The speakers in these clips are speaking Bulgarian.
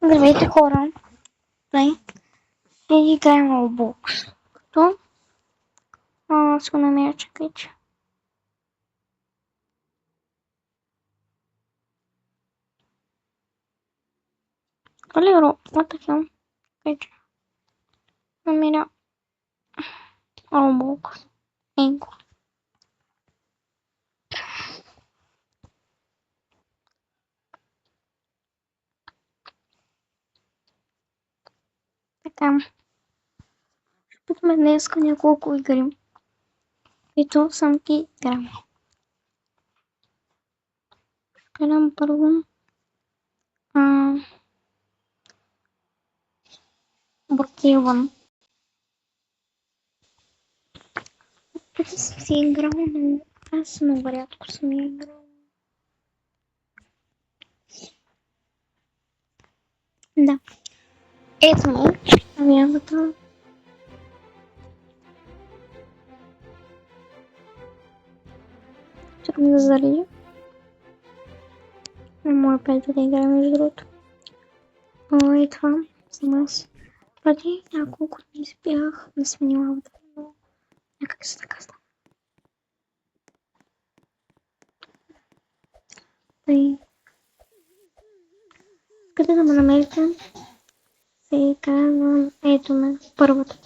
Здравейте, хора! Днес ще играем Roblox. Като ще го намеря, чакайте. What the hell? Чакайте. Намеря Roblox. Енко. Така. Ще питаме днес няколко игри. Ето съм ги играм. Гледам първо. Brookhaven. Преди съм си играла, но аз много рядко съм я играла. Да. Ето му. Авиазата. Чакам да зарежа. Не мога пет да играя между другото. И това съм аз. Преди няколко дни бях да сменила да, но някак се така става. И къде да ме намерите? Се казвам, ето ме, първата.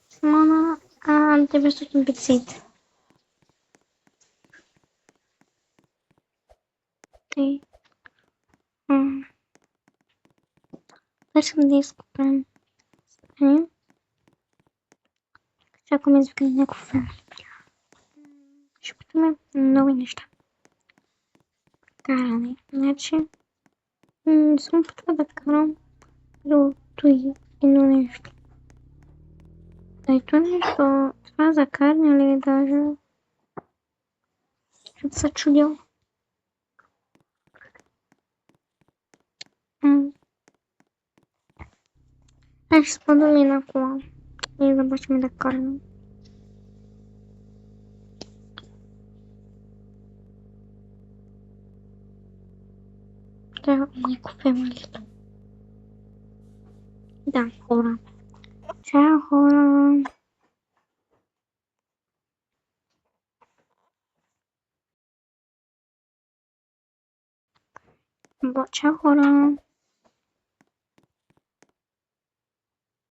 Симона 950. Тъй. Искам да изкупим. Чакаме извикане някакво време. Ще питаме много неща. Каране. Значи, не съм опитвала да карам другото и едно нещо. Ето нещо, това за каране ли даже? Ще се чудил. Аз ще спадам и на кола. И започваме да караме. Трябва някакво фемалито. Да, хора. Чао, хора. Чао, хора.